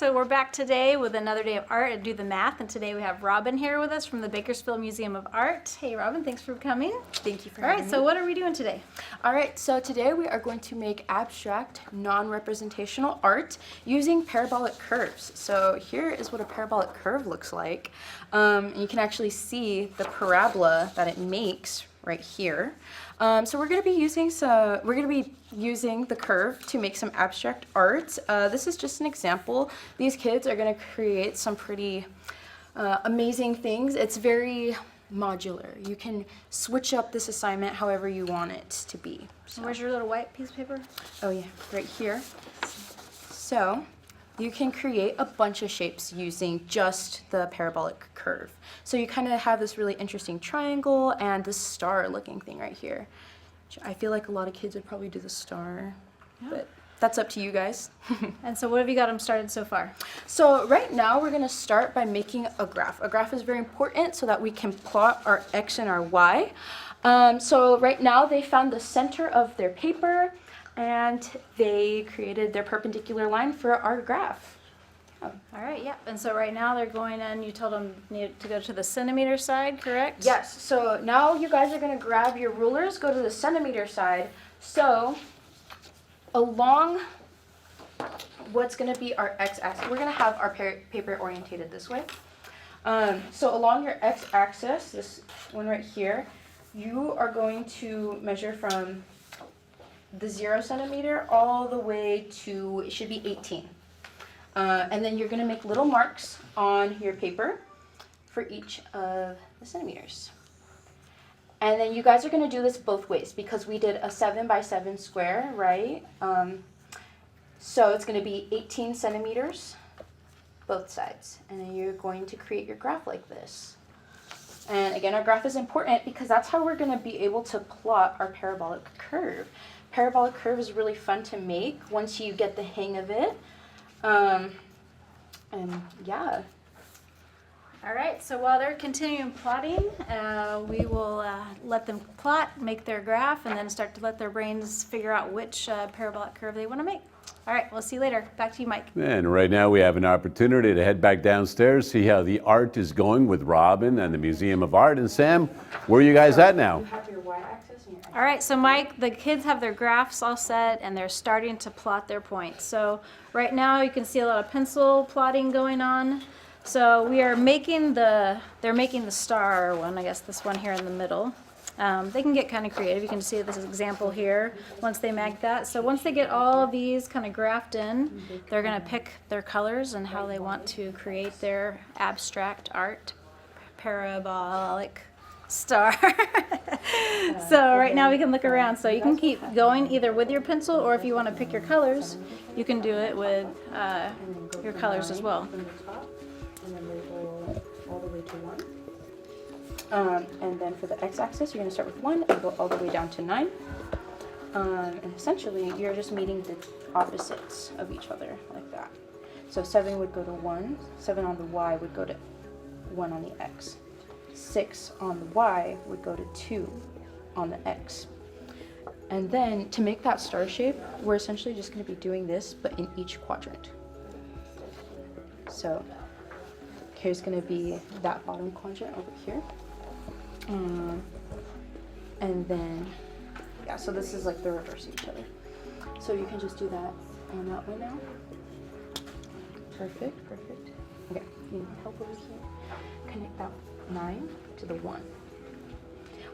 so we're back today with another day of art at Do the Math, and today we have Robin here with us from the Bakersfield Museum of Art. Hey Robin, thanks for coming. Thank you for having me. All right, so what are we doing today? All right, so today we are going to make abstract, non-representational art using parabolic curves. So here is what a parabolic curve looks like. You can actually see the parabola that it makes right here. So we're going to be using the curve to make some abstract art. This is just an example. These kids are going to create some pretty amazing things. It's very modular. You can switch up this assignment however you want it to be. So. Where's your little white piece of paper? Oh yeah, right here. So you can create a bunch of shapes using just the parabolic curve. So you kind of have this really interesting triangle and this star looking thing right here. I feel like a lot of kids would probably do the star, but that's up to you guys. And so what have you got them started so far? So right now we're going to start by making a graph. A graph is very important so that we can plot our X and our Y. So right now they found the center of their paper and they created their perpendicular line for our graph. All right, yeah. And so right now they're going in, you told them to go to the centimeter side, correct? Yes, so now you guys are going to grab your rulers, go to the centimeter side. So along what's going to be our x-axis, we're going to have our paper orientated this way. So along your x-axis, this one right here, you are going to measure from the 0 centimeter all the way to, it should be 18. And then you're going to make little marks on your paper for each of the centimeters. And then you guys are going to do this both ways because we did a 7 by 7 square, right? So it's going to be 18 centimeters, both sides. And then you're going to create your graph like this. And again, our graph is important because that's how we're going to be able to plot our parabolic curve. Parabolic curve is really fun to make once you get the hang of it. And yeah. All right, so while they're continuing plotting, we will let them plot, make their graph, and then start to let their brains figure out which parabolic curve they want to make. All right, we'll see you later. Back to you, Mike. And right now we have an opportunity to head back downstairs, see how the art is going with Robin and the Museum of Art. And Sam, where are you guys at now? You have your y-axis and your x-axis. All right, so Mike, the kids have their graphs all set and they're starting to plot their points. So right now you can see a lot of pencil plotting going on. So we are making they're making the star one, I guess this one here in the middle. They can get kind of creative. You can see this example here once they make that. So once they get all of these kind of graphed in, they're going to pick their colors and how they want to create their abstract art parabolic star. So right now we can look around. So you can keep going either with your pencil, or if you want to pick your colors, you can do it with your colors as well. And then label all the way to 1. And then for the x-axis, you're going to start with 1 and go all the way down to 9. And essentially, you're just meeting the opposites of each other like that. So 7 would go to 1, 7 on the y would go to 1 on the x. 6 on the y would go to 2 on the x. And then to make that star shape, we're essentially just going to be doing this, but in each quadrant. So here's going to be that bottom quadrant over here. And then, yeah, so this is like the reverse of each other. So you can just do that on that one now. Perfect, perfect. Okay, you need help over here. Connect that 9 to the 1.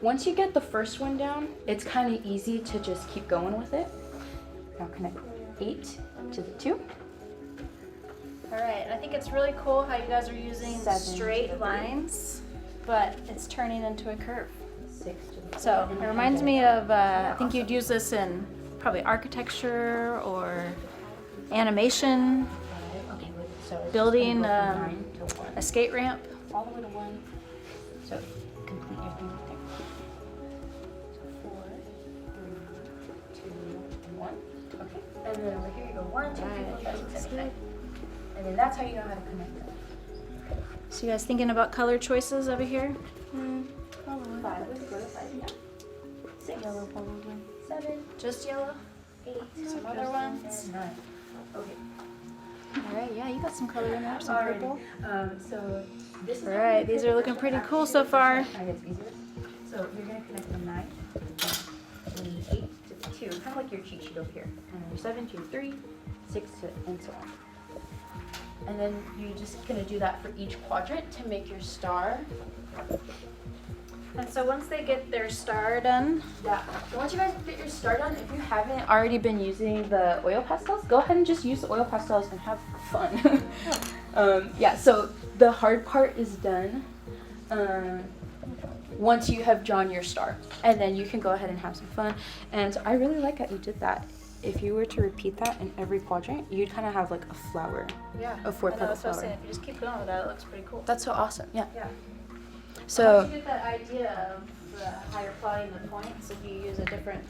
Once you get the first one down, it's kind of easy to just keep going with it. Now connect 8 to the 2. All right, I think it's really cool how you guys are using straight lines, but it's turning into a curve. 6 to the 4. So it reminds me of, I think you'd use this in probably architecture or animation, Okay, so it's building gonna go from 9 to 1. a skate ramp. All the way to 1. So complete your thing right there. So 4, 3, 2, 1. Okay. And then over here you go 1, 2, 3, 4, 5, 6, 7, 8, 9. And then that's how you know how to connect them. So you guys thinking about color choices over here? 5. Let's go to 5. Yeah. 6. Yellow probably. 7. Just yellow? 8. Some other ones? And 9. Okay. All right, yeah, you got some color in there, some purple. So this is All right, these are looking pretty cool so far. So you're gonna connect the 9 and the 8 to the 2, kind of like your cheat sheet over here. And then your 7 to 3, 6 to, and so on. And then you're just gonna do that for each quadrant to make your star. And so once they get their star done, Yeah. So once you guys get your star done, if you haven't already been using the oil pastels, go ahead and just use the oil pastels and have fun. Yeah. So the hard part is done. Once you have drawn your star, and then you can go ahead and have some fun. And I really like how you did that. If you were to repeat that in every quadrant, you'd kind of have like a flower. yeah, A four-petal that's what I was flower. saying. If you just keep going with that, it looks pretty cool. That's so awesome. Yeah. Yeah. So Once you get that idea of how you're plotting the points, if you use a different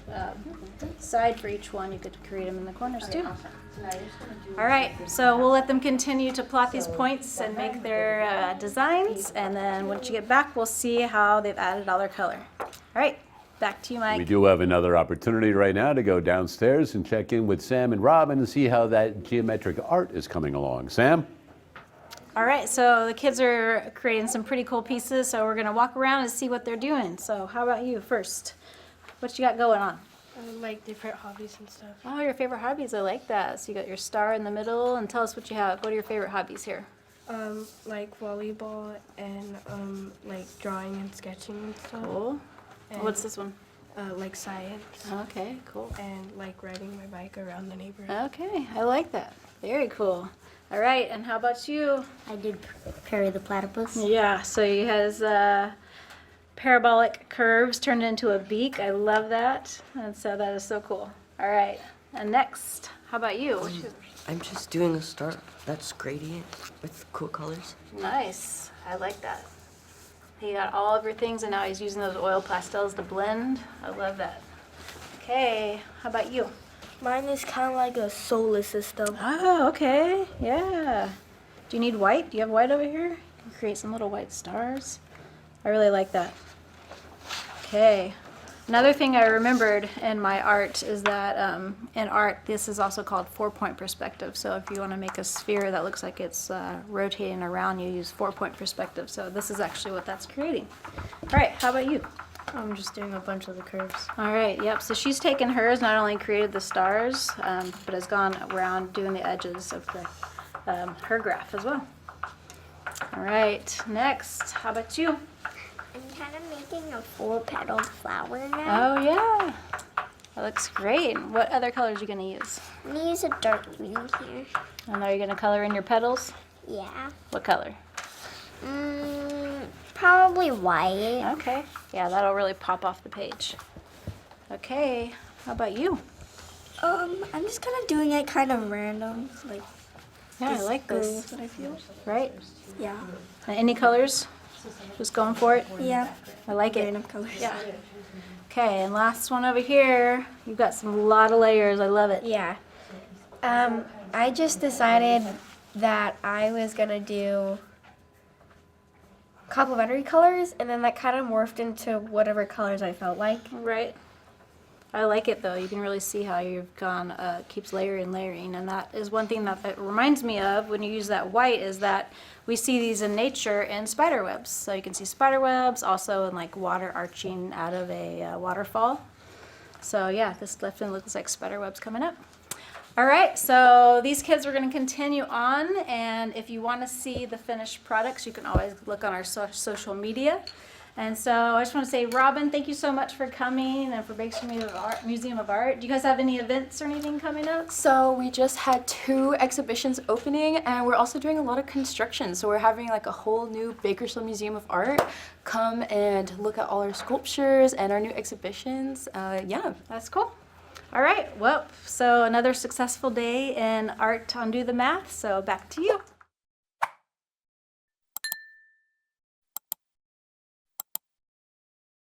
side for each one, you could create them in the corners too. awesome. So now you're just gonna do. All right, so we'll let them continue to plot these points and make their designs, and then once you get back, we'll see how they've added all their color. All right, back to you, We Mike. do have another opportunity right now to go downstairs and check in with Sam and Robin and see how that geometric art is coming along. Sam? All right, so the kids are creating some pretty cool pieces, so we're gonna walk around and see what they're doing. So how about you first? What you got going on? Like different hobbies and stuff. Oh, your favorite hobbies, I like that. So you got your star in the middle, and tell us what you have. What are your favorite hobbies here? Like volleyball and like drawing and sketching and stuff. Cool. And, What's this one? like science Okay, cool. and like riding my bike around the neighborhood. Okay, I like that. Very cool. All right, and how about you? I did Perry the Platypus. Yeah, so he has parabolic curves turned into a beak. I love that. And so that is so cool. All right, and next, how about you? What you- I'm just doing a star that's gradient with cool colors. Nice. I like that. He got all of your things, and now he's using those oil pastels to blend. I love that. Okay, how about you? Mine is kind of like a solar system. Oh, okay. Yeah. Do you need white? Do you have white over here? You can create some little white stars. I really like that. Okay. Another thing I remembered in my art is that in art, this is also called 4-point perspective. So if you want to make a sphere that looks like it's rotating around, you use 4-point perspective. So this is actually what that's creating. All right, how about you? I'm just doing a bunch of the curves. All right, yep. So she's taken hers, not only created the stars, but has gone around doing the edges of the, her graph as well. All right, next, how about you? I'm kind of making a 4-petaled flower now. Oh, yeah. That looks great. What other colors are you going to use? I'm going to use a dark green here. And are you going to color in your petals? Yeah. What color? Probably white. Okay. Yeah, that'll really pop off the page. Okay, how about you? I'm just kind of doing it kind of random. Like, Yeah, I like goes this. what I feel. Right? Yeah. Any colors? Just going for it? Yeah. I like it. Random colors. Yeah. Okay, and last one over here. You've got some lot of layers. I love it. Yeah. I just decided that I was gonna do complementary colors, and then that kind of morphed into whatever colors I felt like. Right. I like it though. You can really see how you've gone, keeps layering, and that is one thing that it reminds me of when you use that white is that we see these in nature in spider webs. So you can see spider webs also in like water arching out of a waterfall. So yeah, this definitely looks like spider webs coming up. All right, so these kids are going to continue on, and if you want to see the finished products, you can always look on our social media. And so I just want to say, Robin, thank you so much for coming and for Museum of Art. Do you guys have any events or anything coming up? So we just had 2 exhibitions opening, and we're also doing a lot of construction. So we're having like a whole new Bakersfield Museum of Art. Come and look at all our sculptures and our new exhibitions. Yeah. That's cool. All right, well, so another successful day in Art on Do the Math, so back to you.